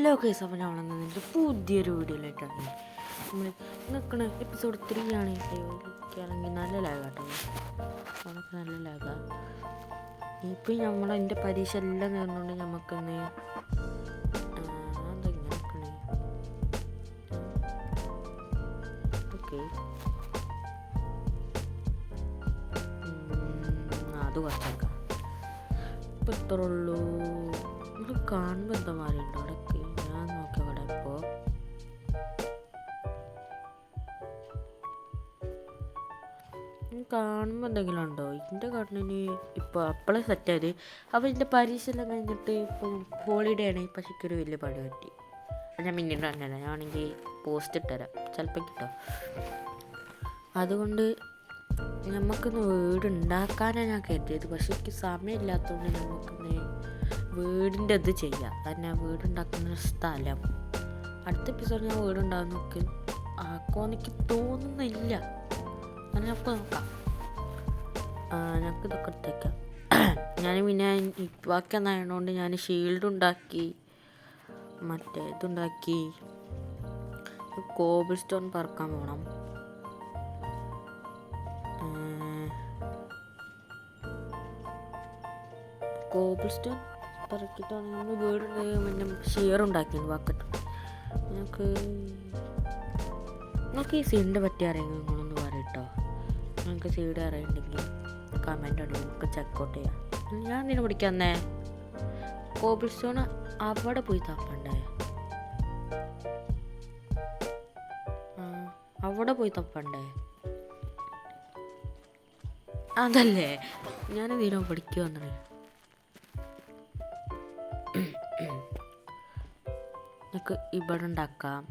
Hello case, അപ്പോൾ നമ്മളെന്നതിൻ്റെ പുതിയൊരു വീഡിയോയിലായിട്ടാണ് നമ്മൾ നിൽക്കണ. എപ്പിസോഡ് 3 ആണ്. എനിക്കാണെങ്കിൽ നല്ല ലാഗാട്ടോ, അവനൊക്കെ നല്ല ലാഗാണ്. ഇപ്പം നമ്മളതിൻ്റെ പരീക്ഷ എല്ലാം നേർന്നുകൊണ്ട് നമുക്കൊന്ന് അതെങ്ങനെ നിൽക്കണേ. ഓക്കെ, അത് കുറച്ചേക്കാം. ഇപ്പം എത്ര ഉള്ളൂ. ഇത് കാണുമ്പോൾ എന്താ മാറിയുണ്ടോ അവിടേക്ക്? ഞാൻ നോക്കിയ അവിടെ ഇപ്പോൾ കാണുമ്പോൾ എന്തെങ്കിലും ഉണ്ടോ? ഇതിൻ്റെ കണ്ണിന് ഇപ്പോൾ അപ്പോഴേ സെറ്റായത്. അപ്പോൾ ഇതിൻ്റെ പരീക്ഷ എല്ലാം കഴിഞ്ഞിട്ട് ഇപ്പം ഹോളിഡേ ആണ്. പക്ഷേ എനിക്കൊരു വലിയ പണി പറ്റി. ഞാൻ പിന്നീട് പറഞ്ഞുതരാം. ഞാനാണെങ്കിൽ പോസ്റ്റ് ഇട്ടുതരാം, ചിലപ്പോൾ കിട്ടോ. അതുകൊണ്ട് നമുക്കൊന്ന് വീടുണ്ടാക്കാനാണ് ഞാൻ കരുതിയത്. പക്ഷേ എനിക്ക് സമയമില്ലാത്തതുകൊണ്ട് നമുക്കൊന്ന് വീടിൻ്റെ ഇത് ചെയ്യാം. തന്നെ വീടുണ്ടാക്കുന്ന സ്ഥലം അടുത്ത എപ്പിസോഡ് ഞാൻ വീടുണ്ടാകാൻ നോക്കി ആക്കുമെന്ന് എനിക്ക് തോന്നുന്നില്ല. അങ്ങനെ നമുക്ക് നോക്കാം. ഞങ്ങൾക്ക് ഇതൊക്കെ എടുത്തേക്കാം. ഞാൻ പിന്നെ ബാക്കി എന്നായതുകൊണ്ട് ഞാൻ ഷീൽഡ് ഉണ്ടാക്കി, മറ്റേ ഇതുണ്ടാക്കി. കോബിൾ സ്റ്റോൺ പറക്കാൻ പോകണം. കോബിൾ സ്റ്റോൺ പറക്കിയിട്ടാണ് നമ്മൾ വീട് പിന്നെ ഷെയർ ഉണ്ടാക്കിയത് ബക്കറ്റ്. നിങ്ങൾക്ക് ഈ സീഡിൻ്റെ പറ്റി അറിയാമെങ്കിൽ നിങ്ങളൊന്ന് പറയട്ടോ. നിങ്ങൾക്ക് സീഡ് അറിയുന്നുണ്ടെങ്കിൽ കമൻ്റ് ഉണ്ട്, നമുക്ക് ചെക്കൗട്ട് ചെയ്യാം. ഞാൻ നിന്നെ പിടിക്കാന്നേ കോബിൾ സ്റ്റോൺ അവിടെ പോയി തപ്പണ്ടേ? അവിടെ പോയി തപ്പണ്ടേ? അതല്ലേ ഞാൻ ഇതിനോ പഠിക്കുവന്നേ. നമുക്ക് ഇവിടെ ഉണ്ടാക്കാം.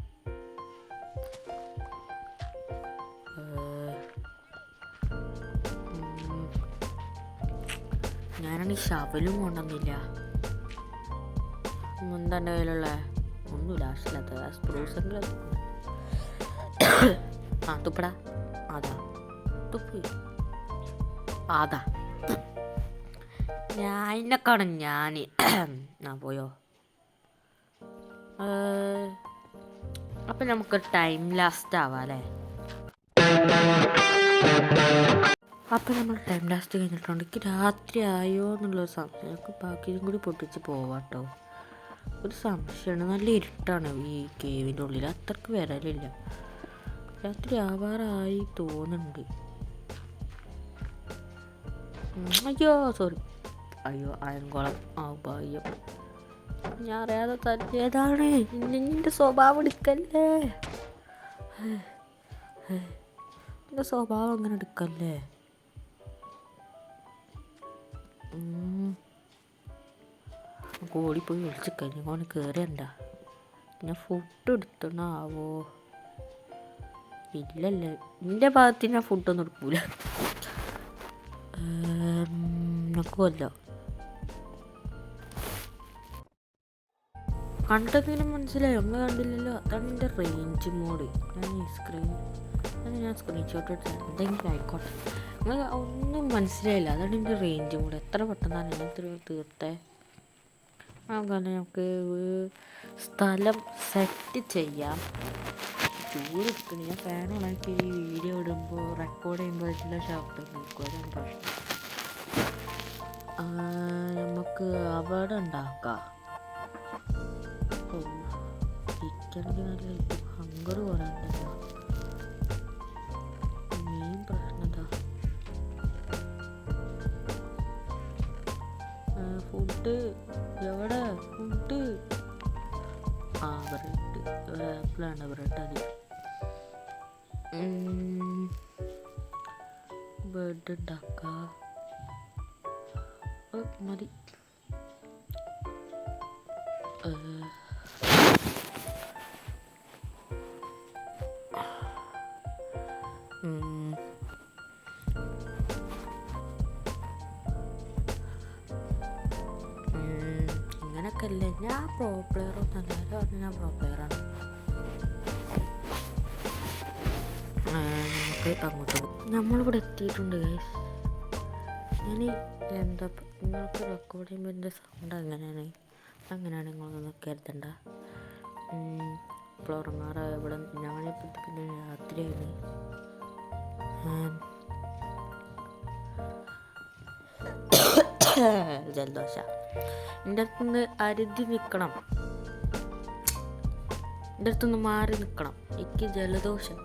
ഞാനാണെങ്കിൽ ഷവലും കൊണ്ടുവന്നില്ല. എന്താ എൻ്റെ കയ്യിലുള്ള ഒന്നുമില്ല. ആവശ്യമില്ലാത്ത സ്പ്രൂസെങ്കിലും തുപ്പടാ. അതാ തുപ്പ്. അതാ ഞാനെക്കാണ് ഞാൻ പോയോ. അപ്പം നമുക്ക് ടൈം ലാസ്റ്റ് ആവാം അല്ലേ? അപ്പം നമ്മൾ ടൈം ലാസ്റ്റ് കഴിഞ്ഞിട്ടുണ്ട്. എനിക്ക് രാത്രി ആയോ എന്നുള്ളൊരു സംശയം. നമുക്ക് ബാക്കിയും കൂടി പൊട്ടിച്ച് പോവാട്ടോ. ഒരു സംശയമാണ്, നല്ല ഇരുട്ടാണ് ഈ കേവിൻ്റെ ഉള്ളിൽ, അത്രക്ക് വരലില്ല. രാത്രി ആവാറായി തോന്നുന്നുണ്ട്. അയ്യോ സോറി, അയ്യോ അയൻകുളം അയ്യോ, ഞാൻ അറിയാതെ തന്നെയതാണ്. നിന്റെ സ്വഭാവം എടുക്കല്ലേ, എൻ്റെ സ്വഭാവം അങ്ങനെ എടുക്കല്ലേ. ഓടിപ്പോയി വിളിച്ച് കഴിഞ്ഞ കയറിയണ്ട. ഞാൻ ഫുഡ് എടുത്തണാവോ? ഇല്ലല്ലേ, എൻ്റെ ഭാഗത്ത് ഞാൻ ഫുഡൊന്നും എടുക്കൂല. നോക്കുമല്ലോ, കണ്ടെങ്കിലും മനസ്സിലായോ? ഒന്നും കണ്ടില്ലല്ലോ. അതാണ് എൻ്റെ റേഞ്ച് മോഡ്. ഞാൻ സ്ക്രീൻഷോട്ട് എടുത്തത് എന്തെങ്കിലും ആയിക്കോട്ടെ. നിങ്ങൾ ഒന്നും മനസ്സിലായില്ല. അതാണ് എൻ്റെ റേഞ്ച് മോഡ്. എത്ര പെട്ടെന്നാണ് ഞാൻ തീർത്തേ. നമുക്ക് സ്ഥലം സെറ്റ് ചെയ്യാം. ചൂടെടുക്കണം. ഞാൻ ഫാൻ ഓണാക്കി ഈ വീഡിയോ ഇടുമ്പോൾ റെക്കോർഡ് ചെയ്യുമ്പോൾ എല്ലാ ശബ്ദം കേൾക്കും. അതാണ് പ്രശ്നം. നമുക്ക് അവിടെ ഉണ്ടാക്കാം. ചിക്കണെങ്കിൽ നല്ല ഹങ്കർ കുറേ ഉണ്ടല്ലോ. മെയിൻ പ്രശ്നം എന്താ? ഫുഡ് എവിടെ? ഫുഡ് ബ്രെഡ്, ആപ്പിളാണ് ബ്രെഡ്. അതി ബ്രെഡ് ഉണ്ടാക്കാം മതി. ഇങ്ങനൊക്കെ അല്ലേ. ഞാൻ പ്രോ പ്ലെയർ ഒന്നല്ല, പറഞ്ഞാൽ ഞാൻ പ്രോ പ്ലെയറാണ്. നമുക്ക് അങ്ങോട്ട് നമ്മളിവിടെ എത്തിയിട്ടുണ്ട് ഗൈസ്. ഞാൻ എന്താ നിങ്ങൾക്ക് റെക്കോർഡ് ചെയ്യുമ്പോൾ എൻ്റെ സൗണ്ട് അങ്ങനെയാണ് നിങ്ങളൊന്നും കരുതണ്ട. ഇപ്പോൾ ഉറങ്ങാറ് ഇവിടെ ഞാനിപ്പോൾ പിന്നെ രാത്രിയാണ്. ജലദോഷ എൻ്റെ അടുത്തുനിന്ന് അരുതി നിൽക്കണം, എൻ്റെ അടുത്തുനിന്ന് മാറി നിൽക്കണം, എനിക്ക് ജലദോഷം.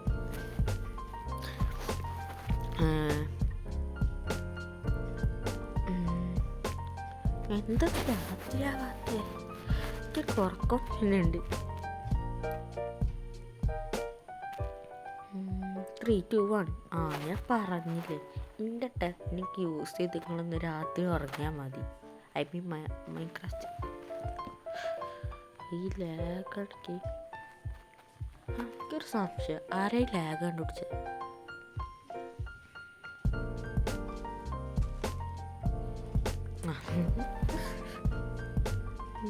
എന്താ രാത്രിയാവാത്തേ? എനിക്ക് ഉറക്കം പിന്നുണ്ട്. 3, 2, 1. ഞാൻ പറഞ്ഞില്ലേ, എൻ്റെ ടെക്നിക്ക് യൂസ് ചെയ്ത് നിങ്ങളൊന്ന് രാത്രി ഉറങ്ങിയാൽ മതി. I mean Minecraft. ഈ ലാഗ് അടക്കി എനിക്കൊരു സംശയം, ആരെയും ലാഗ് കണ്ടുപിടിച്ചത്?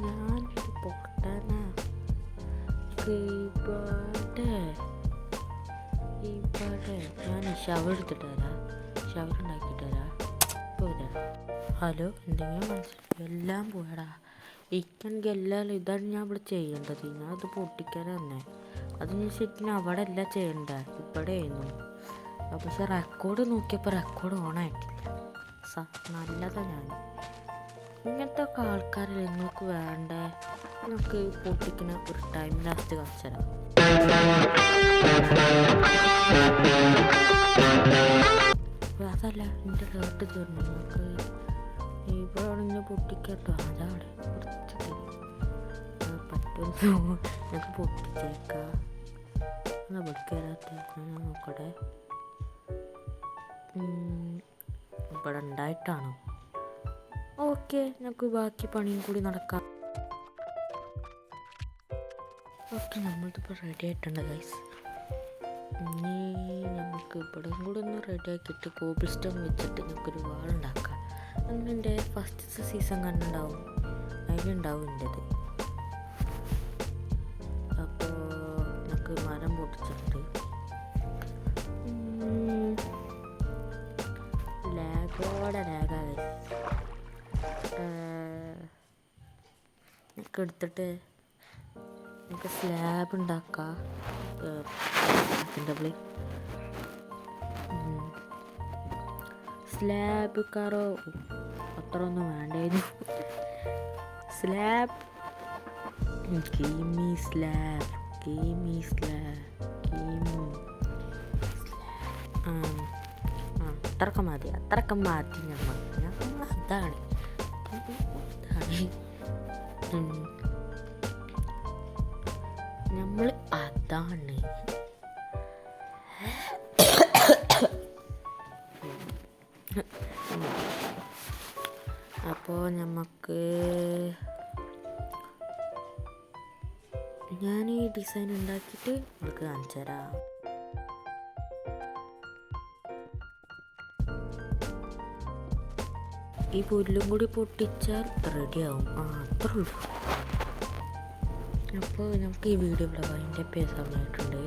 ഞാനൊരു പൊട്ടനാ. ഇവിടെ ഞാൻ ഷവർ എടുത്തിട്ട് തരാം, ഷവർ ഉണ്ടാക്കിയിട്ട് തരാം. പോരാ. ഹലോ, എന്തെങ്കിലും മനസ്സിലായി? എല്ലാം പോയടാ. ഇക്കാണെങ്കിൽ എല്ലാം ഇതാണ് ഞാൻ ഇവിടെ ചെയ്യേണ്ടത്. ഞാൻ അത് പൊട്ടിക്കാൻ തന്നെ. അത് ഞാൻ ശരിക്കും അവിടെ അല്ല ചെയ്യണ്ടേ, ഇവിടെ ആയിരുന്നു. പക്ഷെ റെക്കോർഡ് നോക്കിയപ്പോൾ റെക്കോർഡ് ഓണായിട്ടില്ല. നല്ലതാണ്. ഞാൻ ഇങ്ങനത്തെ ഒക്കെ ആൾക്കാരല്ലേ നിങ്ങൾക്ക് വേണ്ടേ? നമുക്ക് പൊട്ടിക്കുന്ന ഒരു ടൈം ലാസ്റ്റ് കാണിച്ചു തരാം. അതല്ല, എൻ്റെ കേട്ട് തീർന്നു. നമുക്ക് ഇവിടെയാണ് ഞാൻ പൊട്ടിക്കാട്ടോ. അതാണ് പറ്റുമോ? ഞങ്ങൾക്ക് പൊട്ടിച്ചേക്കാം. എന്നാ പൊട്ടിക്കാത്ത ഞാൻ നോക്കട്ടെ. ഇവിടെ ഉണ്ടായിട്ടാണോ? ഓക്കെ, നമുക്ക് ബാക്കി പണിയും കൂടി നടക്കാം. ഓക്കെ, നമ്മളിതിപ്പോൾ റെഡി ആയിട്ടുണ്ട് ഗൈസ്. ഇനി നമുക്ക് ഇവിടെ കൂടെ ഒന്ന് റെഡി ആക്കിയിട്ട് കോബിൾ സ്റ്റോൺ വെച്ചിട്ട് നമുക്കൊരു വാളുണ്ടാക്കാം. അങ്ങനെ എൻ്റെ ഫസ്റ്റ് സീസൺ കണ്ടുണ്ടാവും, അതിലുണ്ടാവും എൻ്റെത്. അപ്പോൾ നമുക്ക് മരം പൊട്ടിച്ചിട്ടുണ്ട്. ലാഗോടെ ലാഗായി നമുക്ക് എടുത്തിട്ട് നമുക്ക് സ്ലാബ് ഉണ്ടാക്കാം. സ്ലാബ് കാറോ അത്ര ഒന്നും വേണ്ടായിരുന്നു. സ്ലാബ് അത്രക്കം മതി നമ്മൾ അതാണ്. നമ്മൾ അതാണ്. അപ്പോൾ നമുക്ക് ഞാൻ ഈ ഡിസൈൻ ഉണ്ടാക്കിയിട്ട് നിങ്ങൾക്ക് കാണിച്ചു തരാം. ഈ പുല്ലും കൂടി പൊട്ടിച്ചാൽ റെഡിയാവും. അത്രേ ഉള്ളൂ. അപ്പോൾ നമുക്ക് ഈ വീഡിയോ അതിൻ്റെ പേര് സമയമായിട്ടുണ്ട്.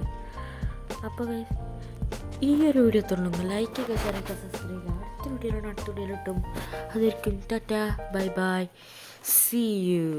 അപ്പോൾ ഈ ഒരു വീഡിയോ തുറന്നു ലൈക്ക് ചെയ്യുക, ഷെയർ ചെയ്യുക, സബ്സ്ക്രൈബ് ചെയ്യുക. അടുത്ത വീഡിയോയിലിട്ടും അതായിരിക്കും. Tata, bye bye, see U.